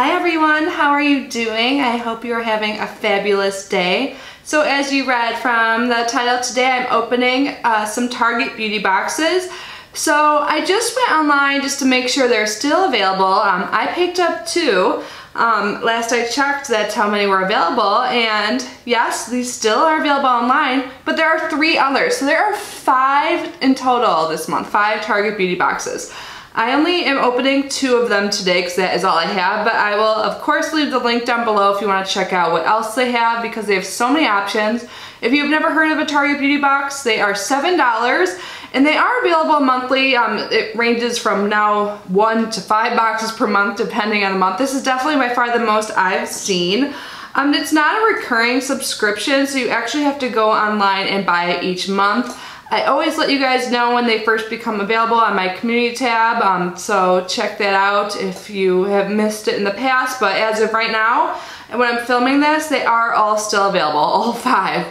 Hi everyone, how are you doing? I hope you're having a fabulous day. So as you read from the title today, I'm opening some Target beauty boxes. So I just went online just to make sure they're still available. I picked up 2. Last I checked, that's how many were available, and yes, these still are available online, but there are 3 others. So there are 5 in total this month, 5 Target beauty boxes. I only am opening 2 of them today because that is all I have, but I will of course leave the link down below if you want to check out what else they have because they have so many options. If you've never heard of a Target beauty box, they are $7 and they are available monthly. It ranges from now 1 to 5 boxes per month depending on the month. This is definitely by far the most I've seen. It's not a recurring subscription, so you actually have to go online and buy it each month. I always let you guys know when they first become available on my community tab, so check that out if you have missed it in the past, but as of right now, and when I'm filming this, they are all still available, all 5.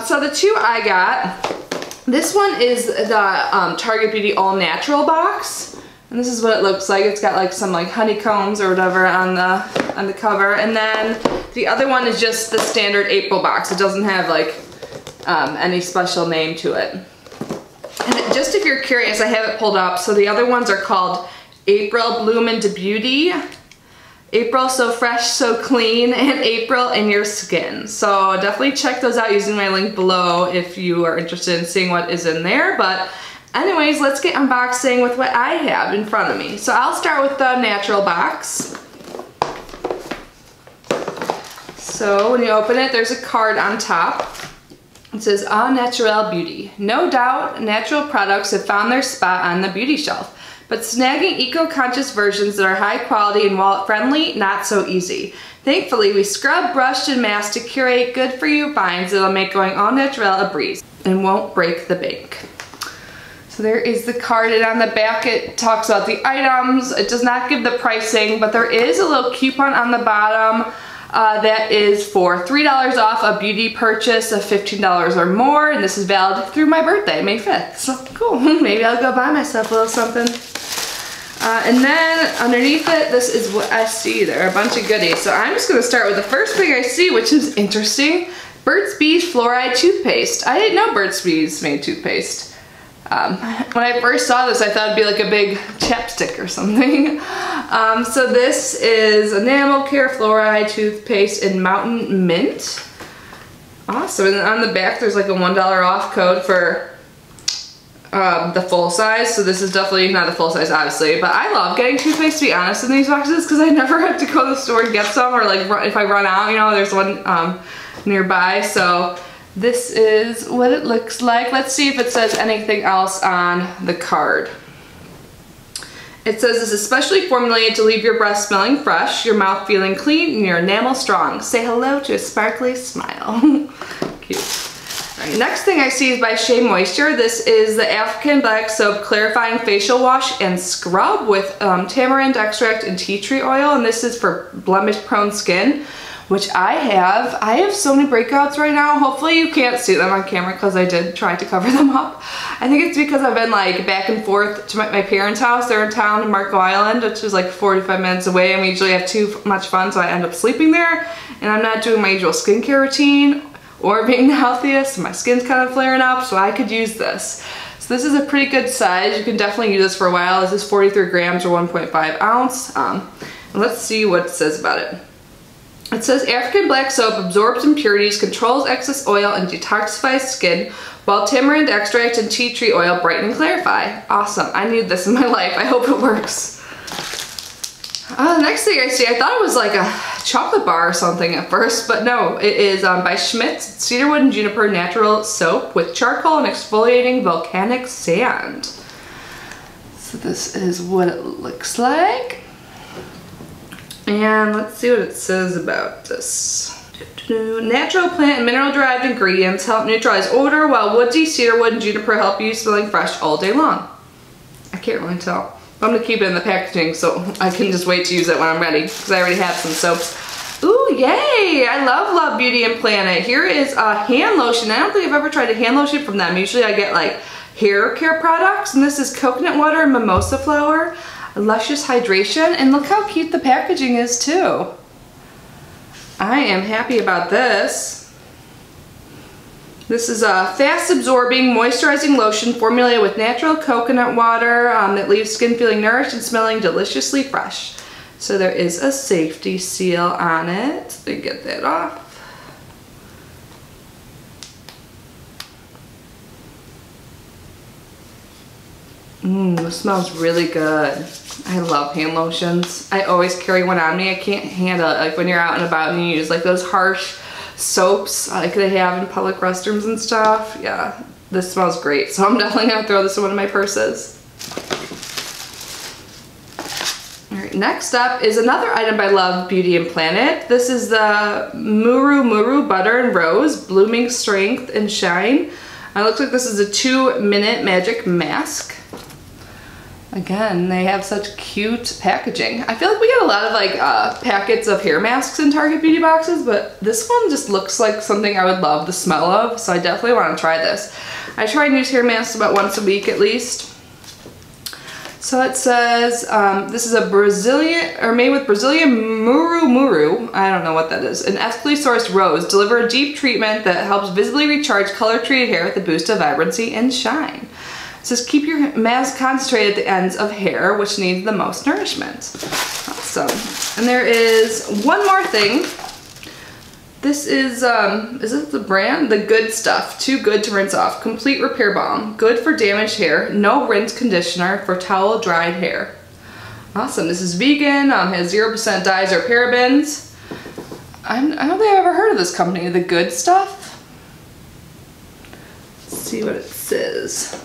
So the 2 I got, this one is the Target Beauty All Natural box, and this is what it looks like. It's got like some like honeycombs or whatever on the cover, and then the other one is just the standard April box. It doesn't have like any special name to it. And just if you're curious, I have it pulled up. So the other ones are called April Bloom into Beauty, April So Fresh So Clean, and April in Your Skin. So definitely check those out using my link below if you are interested in seeing what is in there. But anyways, let's get unboxing with what I have in front of me. So I'll start with the natural box. So when you open it, there's a card on top. It says, Au Naturel Beauty. No doubt, natural products have found their spot on the beauty shelf, but snagging eco-conscious versions that are high quality and wallet-friendly, not so easy. Thankfully, we scrubbed, brushed, and masked to curate good-for-you finds that'll make going Au Naturel a breeze and won't break the bank. So there is the card, and on the back it talks about the items. It does not give the pricing, but there is a little coupon on the bottom that is for $3 off a beauty purchase of $15 or more, and this is valid through my birthday, May 5th. So cool, maybe I'll go buy myself a little something. And then underneath it, this is what I see. There are a bunch of goodies. So I'm just gonna start with the first thing I see, which is interesting. Burt's Bees Fluoride Toothpaste. I didn't know Burt's Bees made toothpaste. When I first saw this, I thought it'd be like a big chapstick or something. So this is Enamel Care Fluoride Toothpaste in Mountain Mint. Awesome, and on the back there's like a $1 off code for the full size. So this is definitely not the full size, obviously, but I love getting toothpaste, to be honest, in these boxes because I never have to go to the store and get some, or like if I run out, you know, there's one nearby. So this is what it looks like. Let's see if it says anything else on the card. It says this is specially formulated to leave your breath smelling fresh, your mouth feeling clean, and your enamel strong. Say hello to a sparkly smile. Cute. All right, next thing I see is by Shea Moisture. This is the African Black Soap Clarifying Facial Wash and Scrub with tamarind extract and tea tree oil, and this is for blemish-prone skin, which I have. I have so many breakouts right now. Hopefully you can't see them on camera because I did try to cover them up. I think it's because I've been like back and forth to my parents' house. They're in town in Marco Island, which is like 45 minutes away, and we usually have too much fun, so I end up sleeping there. And I'm not doing my usual skincare routine or being the healthiest. My skin's kind of flaring up, so I could use this. So this is a pretty good size. You can definitely use this for a while. This is 43 grams or 1.5 ounce. And let's see what it says about it. It says African Black Soap absorbs impurities, controls excess oil, and detoxifies skin, while tamarind extract and tea tree oil brighten and clarify. Awesome, I need this in my life. I hope it works. The next thing I see, I thought it was like a chocolate bar or something at first, but no, it is by Schmidt's Cedarwood and Juniper Natural Soap with charcoal and exfoliating volcanic sand. So this is what it looks like. And let's see what it says about this. Natural plant and mineral derived ingredients help neutralize odor, while woodsy cedarwood and juniper help you smelling fresh all day long. I can't really tell. I'm gonna keep it in the packaging so I can just wait to use it when I'm ready because I already have some soaps. Ooh, yay! I love Beauty and Planet. Here is a hand lotion. I don't think I've ever tried a hand lotion from them. Usually I get like hair care products, and this is coconut water and mimosa flower. luscious hydration, and look how cute the packaging is too. I am happy about this. This is a fast-absorbing, moisturizing lotion formulated with natural coconut water that leaves skin feeling nourished and smelling deliciously fresh. So there is a safety seal on it. Let me get that off. It smells really good. I love hand lotions. I always carry one on me. I can't handle it. Like when you're out and about and you use like those harsh soaps like they have in public restrooms and stuff. Yeah, this smells great. So I'm definitely gonna throw this in one of my purses. All right, next up is another item by Love Beauty and Planet. This is the Muru Muru Butter and Rose Blooming Strength and Shine. It looks like this is a 2-minute magic mask. Again, they have such cute packaging. I feel like we get a lot of like packets of hair masks in Target beauty boxes, but this one just looks like something I would love the smell of, so I definitely want to try this. I try and use hair masks about once a week at least. So it says this is a Brazilian, or made with Brazilian Muru Muru, I don't know what that is, an ethically sourced rose. Deliver a deep treatment that helps visibly recharge color-treated hair with a boost of vibrancy and shine. It says keep your mask concentrated at the ends of hair, which needs the most nourishment. Awesome. And there is one more thing. This is it the brand? The Good Stuff. Too good to rinse off. Complete repair balm. Good for damaged hair. No rinse conditioner for towel dried hair. Awesome. This is vegan. Has 0% dyes or parabens. I don't think I've ever heard of this company. The Good Stuff. Let's see what it says.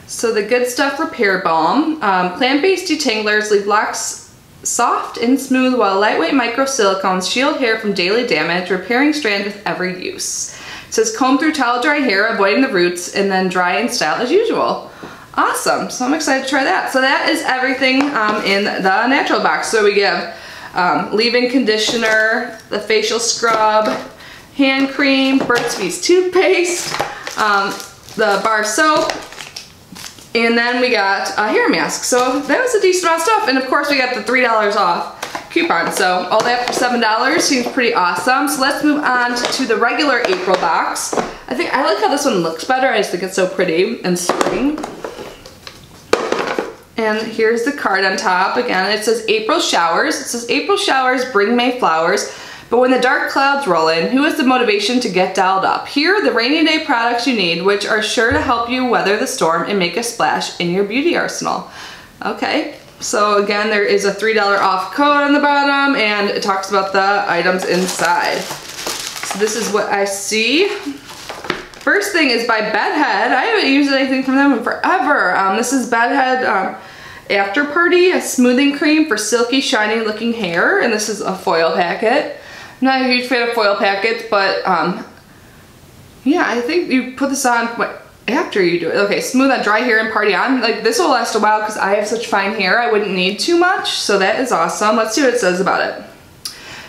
So the Good Stuff Repair Balm. Plant-based detanglers leave locks soft and smooth while lightweight micro-silicones shield hair from daily damage, repairing strands with every use. It says comb through towel dry hair, avoiding the roots, and then dry and style as usual. Awesome, so I'm excited to try that. So that is everything in the natural box. So we have leave-in conditioner, the facial scrub, hand cream, Burt's Bees toothpaste, the bar soap, and then we got a hair mask. So that was a decent amount of stuff. And of course we got the $3 off coupon. So all that for $7 seems pretty awesome. So let's move on to the regular April box. I like how this one looks better. I just think it's so pretty and spring. And here's the card on top. Again, it says April showers. It says April showers bring May flowers. But when the dark clouds roll in, who has the motivation to get dialed up? Here are the rainy day products you need, which are sure to help you weather the storm and make a splash in your beauty arsenal. Okay, so again, there is a $3 off code on the bottom, and it talks about the items inside. So this is what I see. First thing is by Bedhead. I haven't used anything from them in forever. This is Bedhead After Party, a smoothing cream for silky, shiny looking hair, and this is a foil packet. I'm not a huge fan of foil packets, but yeah, I think you put this on after you do it. Okay, smooth on dry hair and party on. Like this will last a while because I have such fine hair, I wouldn't need too much, so that is awesome. Let's see what it says about it.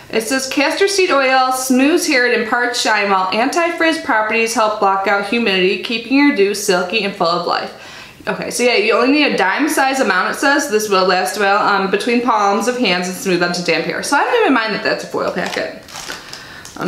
It says castor seed oil smooths hair and imparts shine, while anti-frizz properties help block out humidity, keeping your dew silky and full of life. Okay, so yeah, you only need a dime size amount, it says. This will last well between palms of hands and smooth onto damp hair. So I don't even mind that that's a foil packet.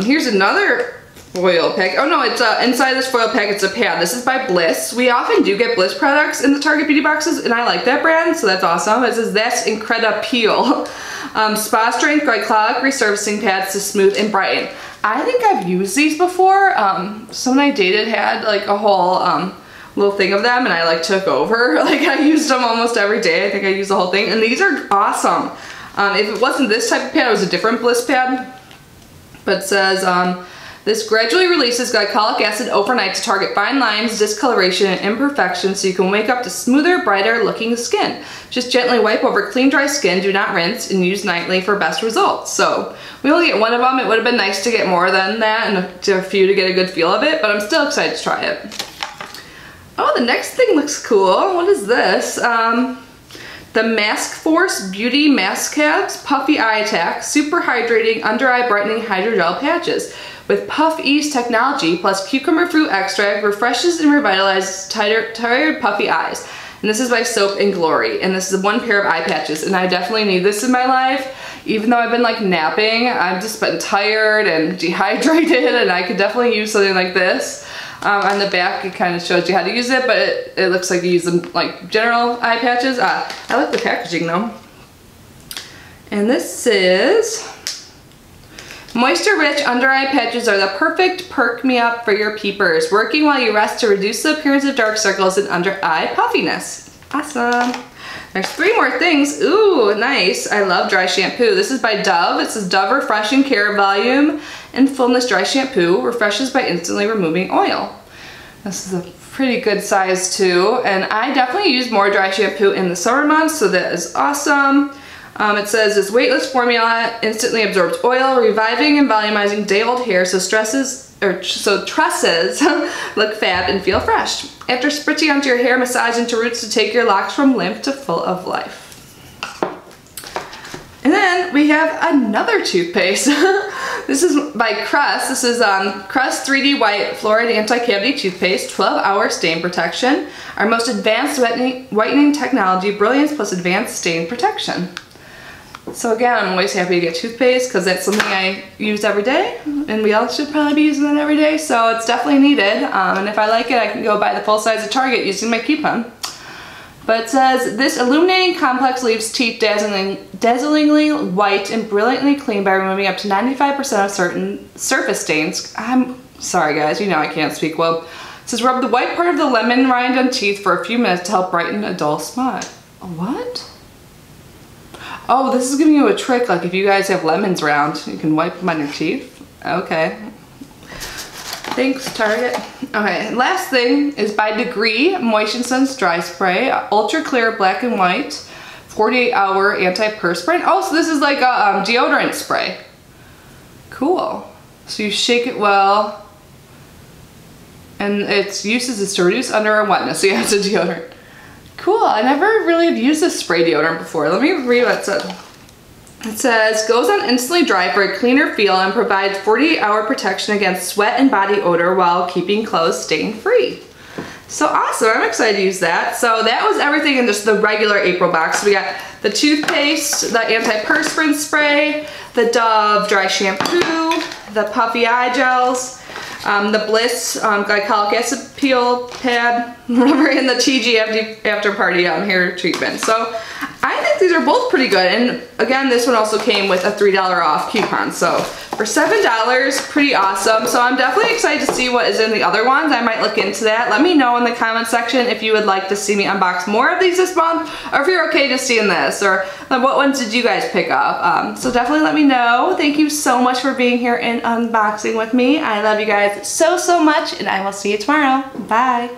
Here's another foil packet. Oh no, it's inside this foil packet, it's a pad. This is by Bliss. We often do get Bliss products in the Target beauty boxes, and I like that brand, so that's awesome. It says that's Incredi-Peel. Spa strength glycolic resurfacing pads to smooth and brighten. I think I've used these before. Someone I dated had like a whole little thing of them, and I like took over. Like I used them almost every day. I think I used the whole thing, and these are awesome. If it wasn't this type of pad, it was a different Bliss pad. But it says this gradually releases glycolic acid overnight to target fine lines, discoloration, and imperfections, so you can wake up to smoother, brighter looking skin. Just gently wipe over clean, dry skin, do not rinse, and use nightly for best results. So we only get one of them. It would have been nice to get more than that and a few to get a good feel of it, but I'm still excited to try it. Oh, the next thing looks cool. What is this? The Mask Force Beauty Mask Cabs Puffy Eye Attack Super Hydrating Under Eye Brightening Hydrogel Patches with Puff Ease technology plus cucumber fruit extract refreshes and revitalizes tired puffy eyes. And this is by Soap and Glory. And this is one pair of eye patches. And I definitely need this in my life. Even though I've been like napping, I've just been tired and dehydrated, and I could definitely use something like this. On the back, it kind of shows you how to use it, but it looks like you use them like general eye patches. I like the packaging though. And this is moisture-rich under eye patches are the perfect perk-me-up for your peepers, working while you rest to reduce the appearance of dark circles and under eye puffiness. Awesome. There's 3 more things. Ooh, nice. I love dry shampoo. This is by Dove. It says Dove Refreshing Care Volume and Fullness Dry Shampoo. Refreshes by instantly removing oil. This is a pretty good size too. And I definitely use more dry shampoo in the summer months, so that is awesome. It says this weightless formula instantly absorbs oil, reviving and volumizing day-old hair so tresses look fab and feel fresh. After spritzing onto your hair, massage into roots to take your locks from limp to full of life. And then we have another toothpaste. This is by Crest. This is Crest 3D White Fluoride Anti-Cavity Toothpaste, 12-hour stain protection. Our most advanced whitening technology, brilliance plus advanced stain protection. So again, I'm always happy to get toothpaste because that's something I use every day, and we all should probably be using that every day, so it's definitely needed. And if I like it, I can go buy the full size at Target using my coupon. But it says, this illuminating complex leaves teeth dazzlingly white and brilliantly clean by removing up to 95% of certain surface stains. I'm sorry guys, you know I can't speak well. It says, rub the white part of the lemon rind on teeth for a few minutes to help brighten a dull spot. What? Oh, this is giving you a trick, like if you guys have lemons around, you can wipe them on your teeth. Okay. Thanks, Target. Okay, last thing is by Degree Moisture Sense Dry Spray, Ultra Clear Black and White, 48-hour anti-perspirant. Oh, so this is like a deodorant spray. Cool. So you shake it well, and its uses is to reduce underarm wetness, so yeah, it's a deodorant. Cool, I never really have used this spray deodorant before. Let me read what it says. It says, goes on instantly dry for a cleaner feel and provides 48-hour protection against sweat and body odor while keeping clothes stain free. So awesome, I'm excited to use that. So that was everything in just the regular April box. We got the toothpaste, the antiperspirant spray, the Dove dry shampoo, the puffy eye gels, the Bliss glycolic acid peel pad, rubber, and the TG after party hair treatment. So I think these are both pretty good. And again, this one also came with a $3 off coupon. So for $7, pretty awesome. So I'm definitely excited to see what is in the other ones. I might look into that. Let me know in the comment section if you would like to see me unbox more of these this month, or if you're okay just seeing this, or what ones did you guys pick up. So definitely let me know. Thank you so much for being here and unboxing with me. I love you guys so much, and I will see you tomorrow. Bye.